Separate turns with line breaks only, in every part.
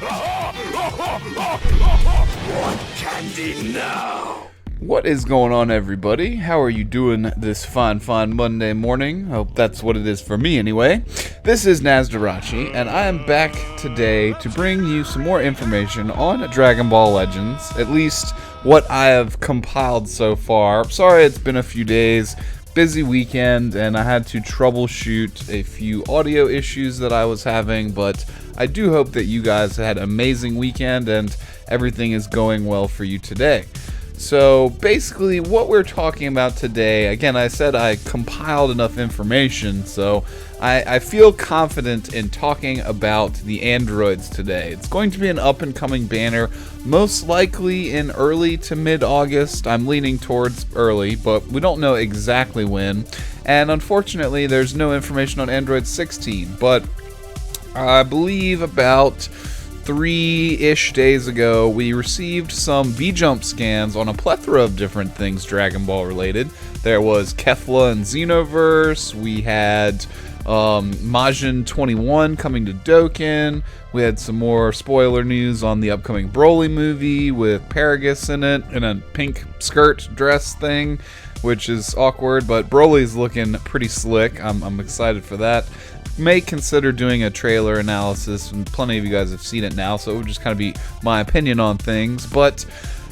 Want candy now?
What is going on, everybody? How are you doing this fine Monday morning? Hope that's what it is for me anyway. This is Nasdorachi, and I am back today to bring you some more information on Dragon Ball Legends, at least what I have compiled so far. Sorry it's been a few days, busy weekend, and I had to troubleshoot a few audio issues that I was having, but I do hope that you guys had an amazing weekend and everything is going well for you today. So basically what we're talking about today, again, I said I compiled enough information, so I feel confident in talking about the androids today. It's going to be an up-and-coming banner, most likely in early to mid-August. I'm leaning towards early, but we don't know exactly when. And unfortunately, there's no information on Android 16, but I believe about 3-ish days ago, we received some V-Jump scans on a plethora of different things Dragon Ball related. There was Kefla and Xenoverse, we had Majin 21 coming to Dokkan, we had some more spoiler news on the upcoming Broly movie with Paragus in it, in a pink skirt dress thing, which is awkward, but Broly's looking pretty slick. I'm excited for that. May consider doing a trailer analysis, and plenty of you guys have seen it now, so it would just kind of be my opinion on things. But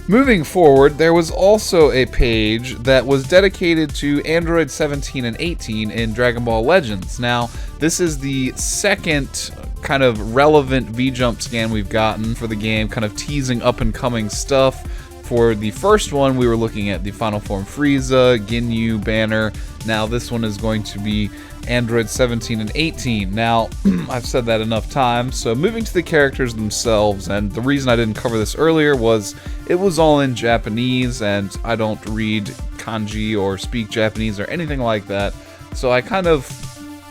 moving forward, there was also a page that was dedicated to Android 17 and 18 in Dragon Ball Legends. Now, this is the second kind of relevant V-Jump scan we've gotten for the game, kind of teasing up-and-coming stuff. For the first one, we were looking at the Final Form Frieza, Ginyu banner. Now this one is going to be Android 17 and 18. Now, I've said that enough times, so moving to the characters themselves, and the reason I didn't cover this earlier was it was all in Japanese, and I don't read kanji or speak Japanese or anything like that, so I kind of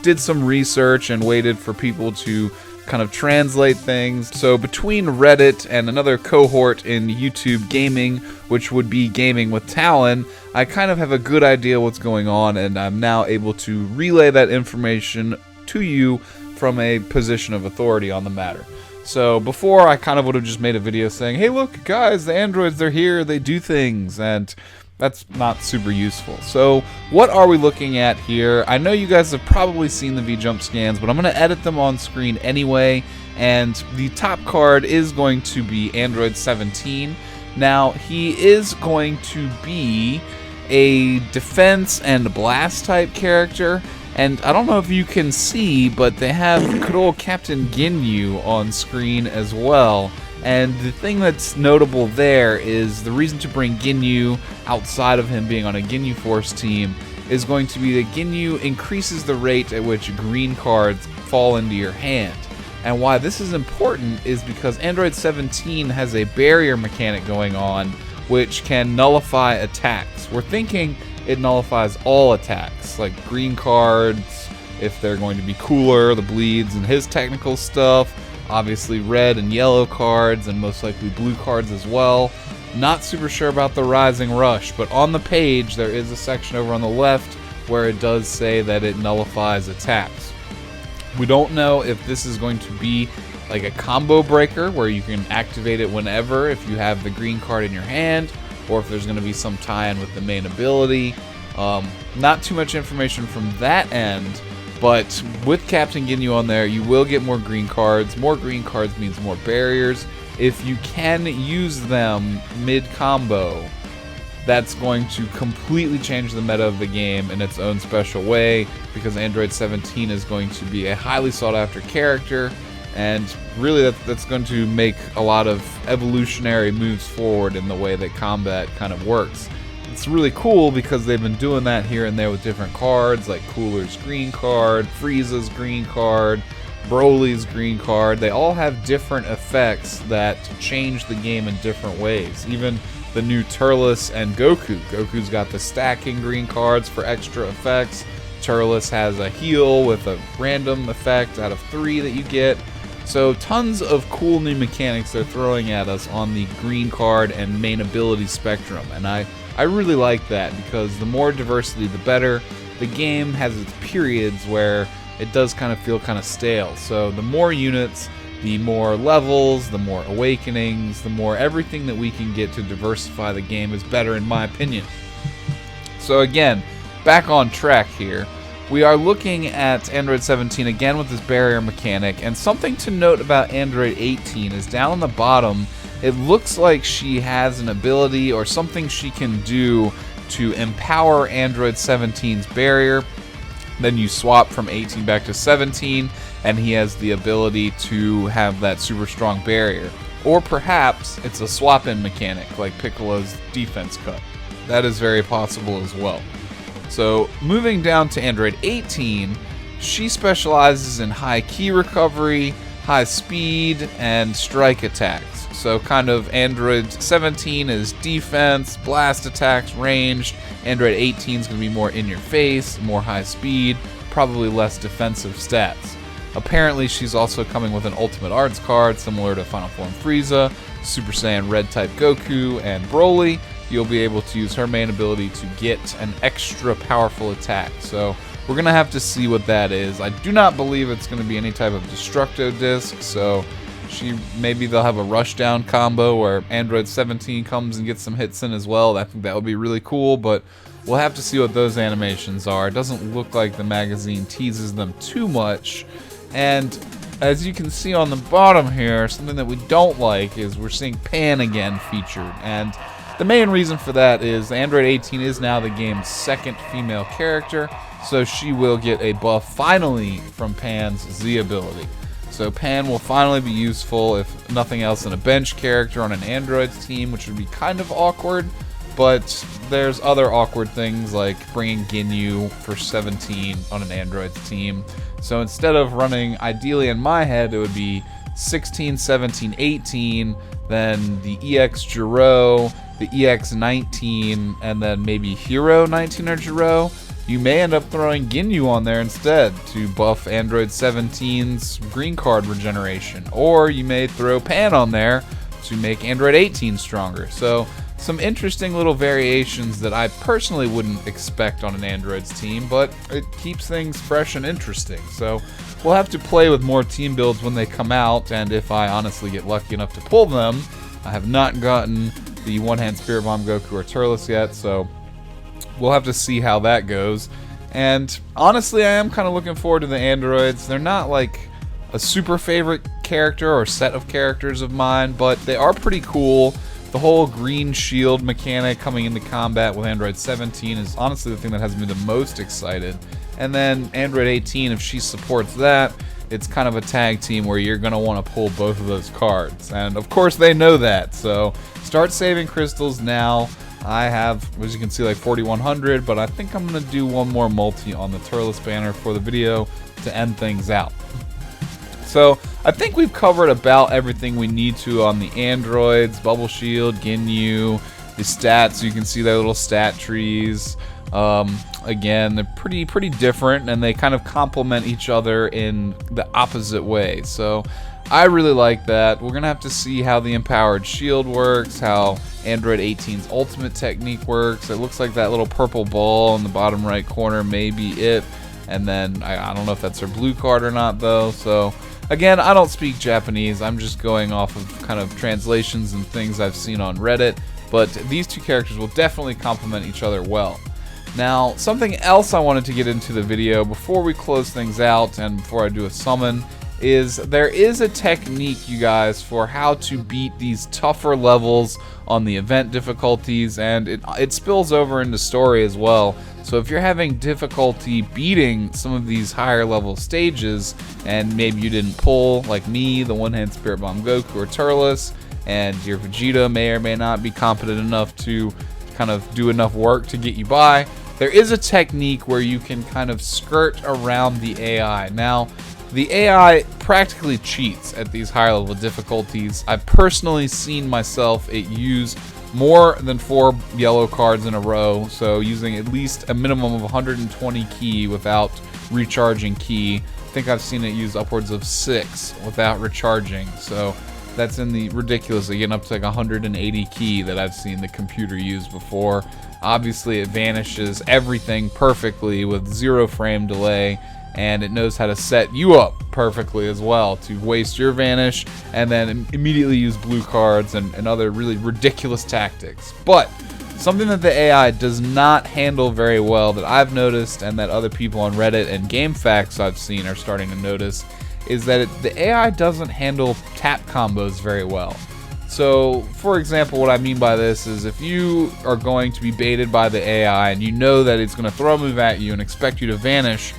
did some research and waited for people to kind of translate things. So between Reddit and another cohort in YouTube gaming, which would be Gaming with Talon, I kind of have a good idea what's going on, and I'm now able to relay that information to you from a position of authority on the matter. So before, I kind of would have just made a video saying, hey look guys, the androids, they're here, they do things, and that's not super useful. So what are we looking at here? I know you guys have probably seen the V-Jump scans, but I'm going to edit them on screen anyway, and the top card is going to be Android 17. Now, he is going to be a defense and blast type character, and I don't know if you can see, but they have good old Captain Ginyu on screen as well. And the thing that's notable there is the reason to bring Ginyu outside of him being on a Ginyu Force team is going to be that Ginyu increases the rate at which green cards fall into your hand. And why this is important is because Android 17 has a barrier mechanic going on which can nullify attacks. We're thinking it nullifies all attacks, like green cards, if they're going to be cooler, the bleeds and his technical stuff. Obviously red and yellow cards, and most likely blue cards as well. Not super sure about the Rising Rush, but on the page there is a section over on the left where it does say that it nullifies attacks. We don't know if this is going to be like a combo breaker where you can activate it whenever if you have the green card in your hand, or if there's going to be some tie-in with the main ability. Not too much information from that end. But with Captain Ginyu on there, you will get more green cards. More green cards means more barriers. If you can use them mid-combo, that's going to completely change the meta of the game in its own special way, because Android 17 is going to be a highly sought-after character, and really that's going to make a lot of evolutionary moves forward in the way that combat kind of works. It's really cool because they've been doing that here and there with different cards, like Cooler's green card, Frieza's green card, Broly's green card. They all have different effects that change the game in different ways. Even the new Turles and Goku. Goku's got the stacking green cards for extra effects. Turles has a heal with a random effect out of 3 that you get. So tons of cool new mechanics they're throwing at us on the green card and main ability spectrum, and I really like that, because the more diversity the better. The game has its periods where it does kind of feel kind of stale, so the more units, the more levels, the more awakenings, the more everything that we can get to diversify the game is better, in my opinion. So again, back on track here. We are looking at Android 17 again with this barrier mechanic, and something to note about Android 18 is down on the bottom, it looks like she has an ability or something she can do to empower Android 17's barrier. Then you swap from 18 back to 17, and he has the ability to have that super strong barrier. Or perhaps it's a swap-in mechanic like Piccolo's defense cut. That is very possible as well. So moving down to Android 18, she specializes in high key recovery, high speed, and strike attacks. So kind of Android 17 is defense, blast attacks, ranged. Android 18 is going to be more in your face, more high speed, probably less defensive stats. Apparently she's also coming with an Ultimate Arts card similar to Final Form Frieza, Super Saiyan Red type Goku, and Broly. You'll be able to use her main ability to get an extra powerful attack. So we're going to have to see what that is. I do not believe it's going to be any type of Destructo Disc, so maybe they'll have a rushdown combo where Android 17 comes and gets some hits in as well. I think that would be really cool, but we'll have to see what those animations are. It doesn't look like the magazine teases them too much, and as you can see on the bottom here, something that we don't like is we're seeing Pan again featured, and the main reason for that is Android 18 is now the game's second female character, so she will get a buff finally from Pan's Z ability. So Pan will finally be useful, if nothing else, in a bench character on an Android's team, which would be kind of awkward, but there's other awkward things like bringing Ginyu for 17 on an Android's team. So instead of running, ideally in my head, it would be 16, 17, 18, then the EX Jiro, the EX19, and then maybe Hero 19 or Jiro. You may end up throwing Ginyu on there instead to buff Android 17's green card regeneration. Or you may throw Pan on there to make Android 18 stronger. So some interesting little variations that I personally wouldn't expect on an Android's team, but it keeps things fresh and interesting. So we'll have to play with more team builds when they come out, and if I honestly get lucky enough to pull them. I have not gotten the one-hand Spirit Bomb Goku or Turles yet, so we'll have to see how that goes. And honestly, I am kind of looking forward to the androids. They're not like a super favorite character or set of characters of mine, but they are pretty cool. The whole green shield mechanic coming into combat with Android 17 is honestly the thing that has me the most excited. And then Android 18, if she supports that, it's kind of a tag team where you're going to want to pull both of those cards. And of course they know that, so start saving crystals now. I have, as you can see, like 4,100, but I think I'm going to do one more multi on the Turles banner for the video to end things out. So I think we've covered about everything we need to on the androids, Bubble Shield, Ginyu, the stats. You can see their little stat trees. Again, they're pretty different, and they kind of complement each other in the opposite way. So I really like that. We're gonna have to see how the empowered shield works, how Android 18's ultimate technique works. It looks like that little purple ball in the bottom right corner may be it, and then I don't know if that's her blue card or not though. So again, I don't speak Japanese. I'm just going off of kind of translations and things I've seen on Reddit, but these two characters will definitely complement each other well. Now, something else I wanted to get into the video before we close things out and before I do a summon is there is a technique, you guys, for how to beat these tougher levels on the event difficulties, and it spills over into story as well. So if you're having difficulty beating some of these higher level stages, and maybe you didn't pull, like me, the one-hand Spirit Bomb Goku or Turles, and your Vegeta may or may not be competent enough to kind of do enough work to get you by, there is a technique where you can kind of skirt around the AI. Now, the AI practically cheats at these higher level difficulties. I've personally seen myself use more than 4 yellow cards in a row, so using at least a minimum of 120 ki without recharging ki. I think I've seen it use upwards of 6 without recharging. So that's in the ridiculously getting up to like 180 key that I've seen the computer use before. Obviously, it vanishes everything perfectly with 0 frame delay, and it knows how to set you up perfectly as well to waste your vanish and then immediately use blue cards and other really ridiculous tactics. But something that the AI does not handle very well that I've noticed, and that other people on Reddit and GameFAQs I've seen are starting to notice, is that the AI doesn't handle tap combos very well. So, for example, what I mean by this is if you are going to be baited by the AI and you know that it's going to throw a move at you and expect you to vanish,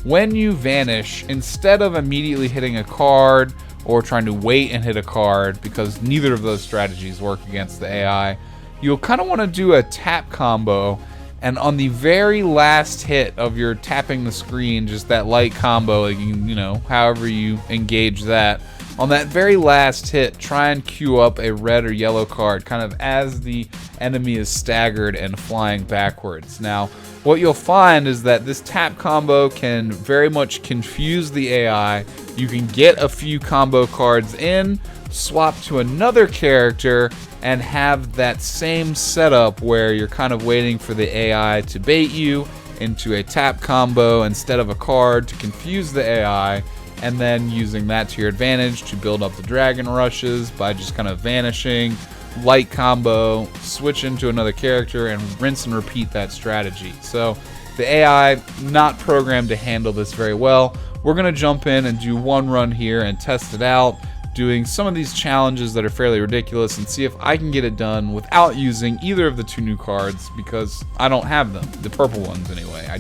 when you vanish, instead of immediately hitting a card or trying to wait and hit a card, because neither of those strategies work against the AI, you'll kind of want to do a tap combo, and on the very last hit of your tapping the screen, just that light combo, like you know, however you engage that, on that very last hit, try and queue up a red or yellow card, kind of as the enemy is staggered and flying backwards. Now, what you'll find is that this tap combo can very much confuse the AI. You can get a few combo cards in, swap to another character, and have that same setup where you're kind of waiting for the AI to bait you into a tap combo instead of a card to confuse the AI, and then using that to your advantage to build up the dragon rushes by just kind of vanishing, light combo, switch into another character, and rinse and repeat that strategy. So the AI not programmed to handle this very well. We're going to jump in and do one run here and test it out, doing some of these challenges that are fairly ridiculous, and see if I can get it done without using either of the 2 new cards, because I don't have them, the purple ones anyway. I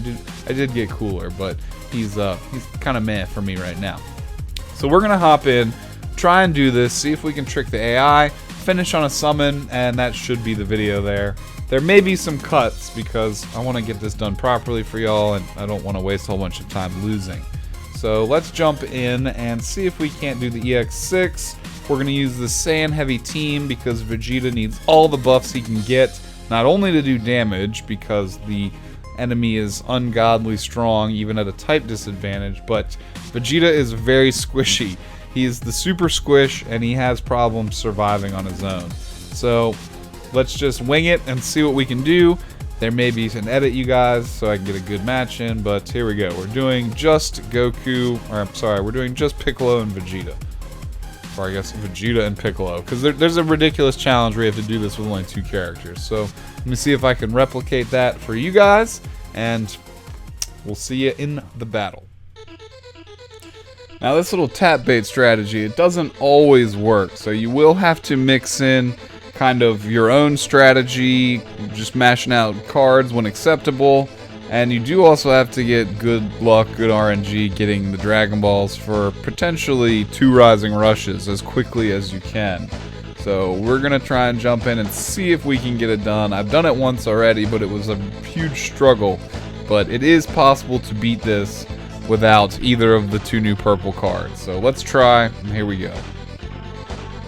did get cooler, but he's kind of meh for me right now. So we're gonna hop in, try and do this, see if we can trick the AI, finish on a summon, and that should be the video there. There may be some cuts because I want to get this done properly for y'all, and I don't want to waste a whole bunch of time losing. So let's jump in and see if we can't do the EX6. We're going to use the Saiyan Heavy Team because Vegeta needs all the buffs he can get, not only to do damage because the enemy is ungodly strong even at a type disadvantage, but Vegeta is very squishy. He is the super squish and he has problems surviving on his own. So let's just wing it and see what we can do. There may be an edit, you guys, so I can get a good match in, but here we go. We're doing just Goku, or I'm sorry, we're doing just Piccolo and Vegeta. Or I guess Vegeta and Piccolo, because there's a ridiculous challenge where you have to do this with only 2 characters. So let me see if I can replicate that for you guys, and we'll see you in the battle. Now this little tap bait strategy, it doesn't always work, so you will have to mix in kind of your own strategy, just mashing out cards when acceptable, and you do also have to get good luck, good RNG getting the Dragon Balls for potentially 2 Rising Rushes as quickly as you can. So we're gonna try and jump in and see if we can get it done. I've done it once already, but it was a huge struggle, but it is possible to beat this without either of the 2 new purple cards. So let's try, and here we go.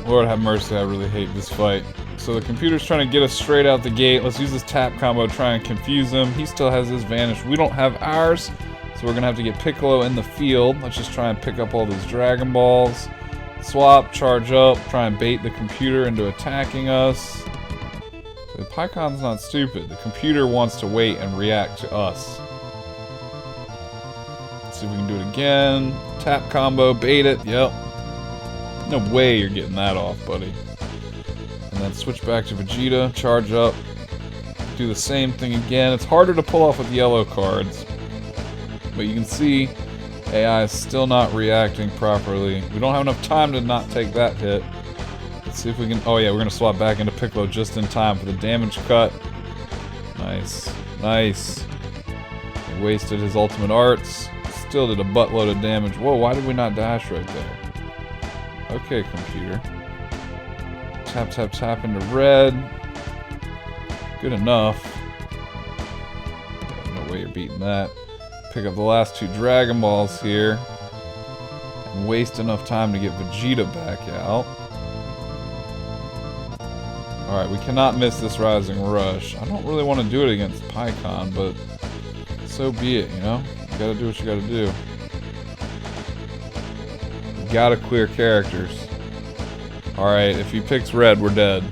Lord have mercy, I really hate this fight. So the computer's trying to get us straight out the gate. Let's use this tap combo to try and confuse him. He still has his vanish. We don't have ours, so we're going to have to get Piccolo in the field. Let's just try and pick up all these Dragon Balls. Swap, charge up, try and bait the computer into attacking us. The Pycon's not stupid. The computer wants to wait and react to us. Let's see if we can do it again. Tap combo, bait it. Yep. No way you're getting that off, buddy. And then switch back to Vegeta, charge up, do the same thing again. It's harder to pull off with yellow cards, but you can see AI is still not reacting properly. We don't have enough time to not take that hit. Let's see if we can, oh yeah, we're going to swap back into Piccolo just in time for the damage cut. Nice, nice. He wasted his ultimate arts, still did a buttload of damage. Whoa, why did we not dash right there? Okay, computer. Tap, tap, tap into red. Good enough. No way you're beating that. Pick up the last 2 Dragon Balls here. And waste enough time to get Vegeta back out. Alright, we cannot miss this Rising Rush. I don't really want to do it against Pycon, but so be it, you know? You gotta do what you gotta do. You gotta clear characters. Alright, if he picks red, we're dead.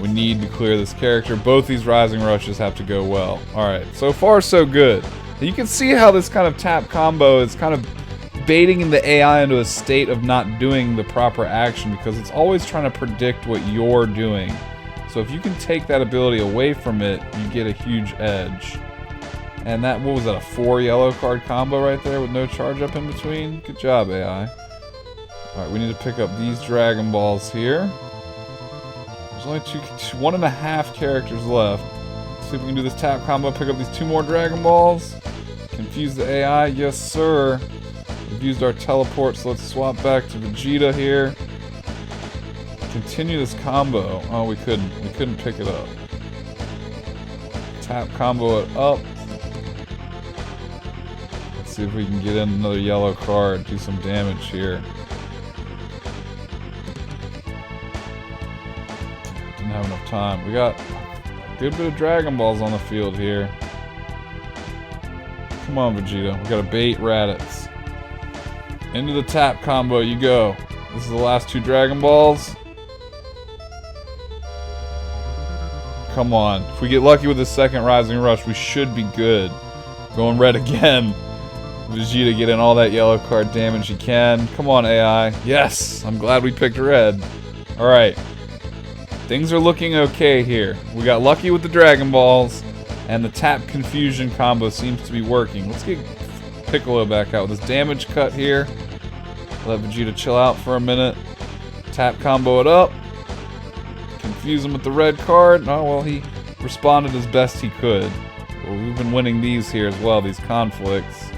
We need to clear this character. Both these Rising Rushes have to go well. Alright, so far so good. You can see how this kind of tap combo is kind of baiting the AI into a state of not doing the proper action because it's always trying to predict what you're doing. So if you can take that ability away from it, you get a huge edge. And that, what was that, a 4 yellow card combo right there with no charge up in between? Good job, AI. Alright, we need to pick up these Dragon Balls here. There's only 1.5 characters left. See if we can do this tap combo, pick up these 2 more Dragon Balls. Confuse the AI, yes sir. We've used our teleport, so let's swap back to Vegeta here. Continue this combo. Oh, we couldn't pick it up. Tap combo it up. Let's see if we can get in another yellow card, do some damage here. Didn't have enough time. We got a good bit of Dragon Balls on the field here. Come on, Vegeta. We gotta bait Raditz. Into the tap combo you go. This is the last 2 Dragon Balls. Come on. If we get lucky with the second Rising Rush, we should be good. Going red again. Vegeta getting all that yellow card damage he can. Come on, AI. Yes! I'm glad we picked red. Alright. Things are looking okay here. We got lucky with the Dragon Balls, and the tap confusion combo seems to be working. Let's get Piccolo back out with his damage cut here. Let Vegeta chill out for a minute. Tap combo it up. Confuse him with the red card. Oh, well, he responded as best he could. Well, we've been winning these here as well, these conflicts.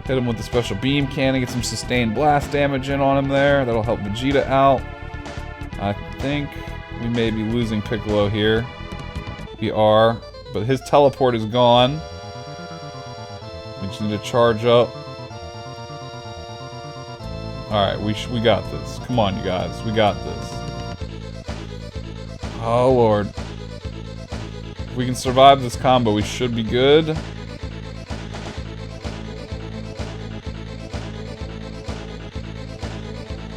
Hit him with the special beam cannon, get some sustained blast damage in on him there. That'll help Vegeta out. I think we may be losing Piccolo here. We are, but his teleport is gone. We just need to charge up. Alright, we got this. Come on, you guys. We got this. Oh, Lord. If we can survive this combo, we should be good.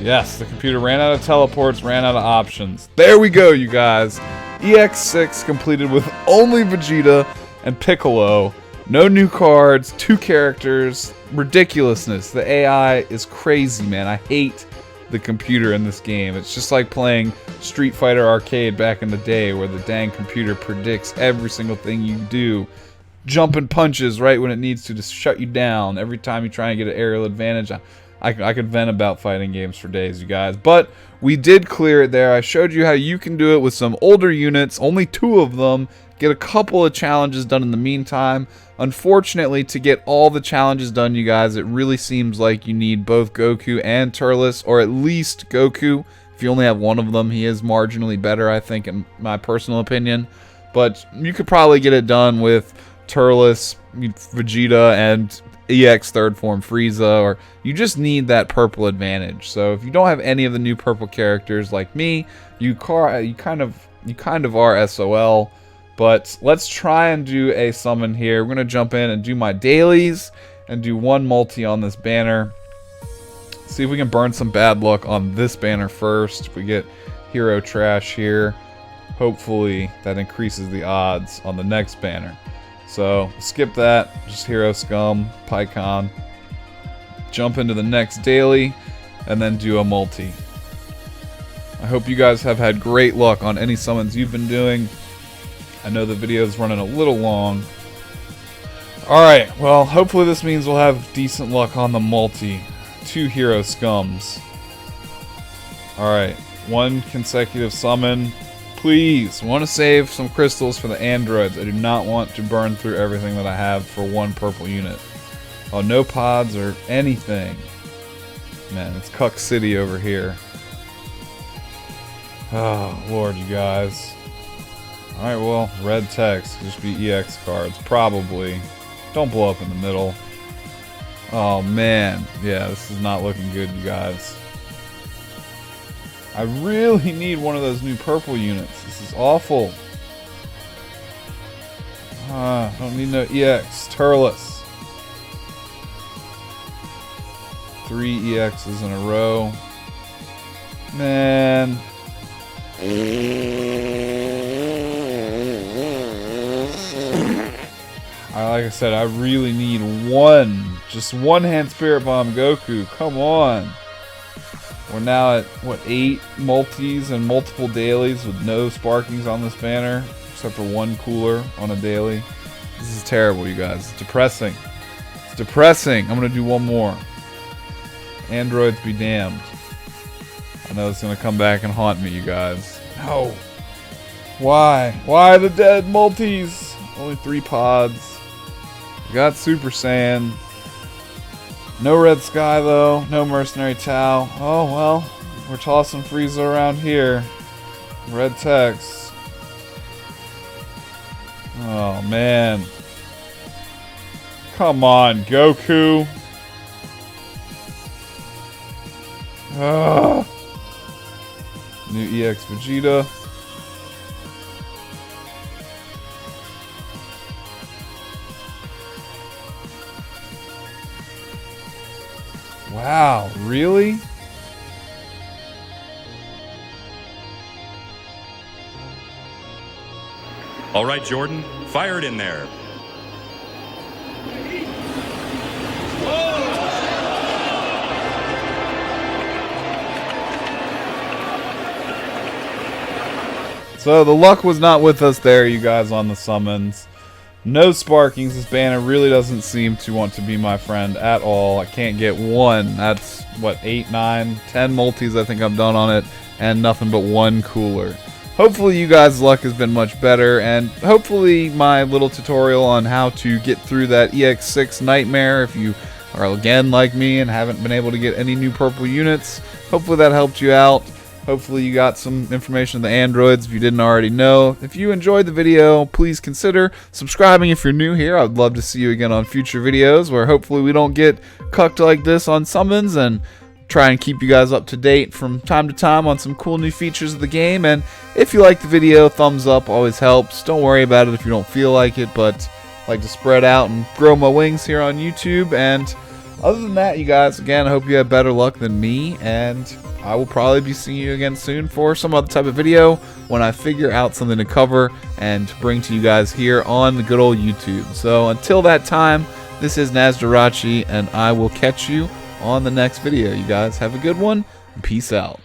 Yes, the computer ran out of teleports, ran out of options. There we go, you guys. EX6 completed with only Vegeta and Piccolo. No new cards, 2 characters, ridiculousness. The AI is crazy, man. I hate the computer in this game. It's just like playing Street Fighter Arcade back in the day where the dang computer predicts every single thing you do. Jumping punches right when it needs to shut you down every time you try and get an aerial advantage. I could vent about fighting games for days, you guys. But we did clear it there. I showed you how you can do it with some older units, only 2 of them. Get a couple of challenges done in the meantime. Unfortunately, to get all the challenges done, you guys, it really seems like you need both Goku and Turles, or at least Goku. If you only have one of them, he is marginally better, I think, in my personal opinion. But you could probably get it done with Turles, Vegeta, and EX third form Frieza, or you just need that purple advantage. So if you don't have any of the new purple characters like me, you kind of are SOL. But let's try and do a summon here. We're gonna jump in and do my dailies and do 1 multi on this banner. See if we can burn some bad luck on this banner first. If we get hero trash here, hopefully that increases the odds on the next banner. So skip that, just hero scum, Pycon. Jump into the next daily and then do a multi. I hope you guys have had great luck on any summons you've been doing. I know the video is running a little long. Alright, well, hopefully this means we'll have decent luck on the multi. 2 hero scums. Alright, 1 consecutive summon. Please, I want to save some crystals for the androids. I do not want to burn through everything that I have for 1 purple unit. Oh, no pods or anything. Man, it's Cuck City over here. Oh, Lord, you guys. Alright, well, red text. Just be EX cards. Probably. Don't blow up in the middle. Oh, man. Yeah, this is not looking good, you guys. I really need one of those new purple units. This is awful. Don't need no EX. Turles. 3 EXs in a row. Man. Like I said, I really need just one hand Spirit Bomb Goku. Come on. We're now at, what, 8 multis and multiple dailies with no sparkings on this banner, except for 1 cooler on a daily. This is terrible, you guys. It's depressing. It's depressing. I'm going to do one more. Androids be damned. I know it's going to come back and haunt me, you guys. No. Why? Why the dead multis? Only 3 pods. We got Super Saiyan. No Red Sky, though. No Mercenary Tau. Oh, well. We're tossing Frieza around here. Red text. Oh, man. Come on, Goku. Ugh. New EX Vegeta. Wow, really?
All right, Jordan, fire it in there.
So the luck was not with us there, you guys, on the summons. No sparkings. This banner really doesn't seem to want to be my friend at all. I can't get one. That's, what, 8, 9, 10 multis I think I've done on it, and nothing but 1 cooler. Hopefully you guys' luck has been much better, and hopefully my little tutorial on how to get through that EX6 nightmare, if you are again like me and haven't been able to get any new purple units, hopefully that helped you out. Hopefully you got some information on the androids if you didn't already know. If you enjoyed the video, please consider subscribing if you're new here. I'd love to see you again on future videos where hopefully we don't get cucked like this on summons, and try and keep you guys up to date from time to time on some cool new features of the game. And if you like the video, thumbs up always helps. Don't worry about it if you don't feel like it, but I like to spread out and grow my wings here on YouTube. And other than that, you guys, again, I hope you have better luck than me, and I will probably be seeing you again soon for some other type of video when I figure out something to cover and bring to you guys here on the good old YouTube. So until that time, this is Nasdorachi, and I will catch you on the next video. You guys have a good one, and peace out.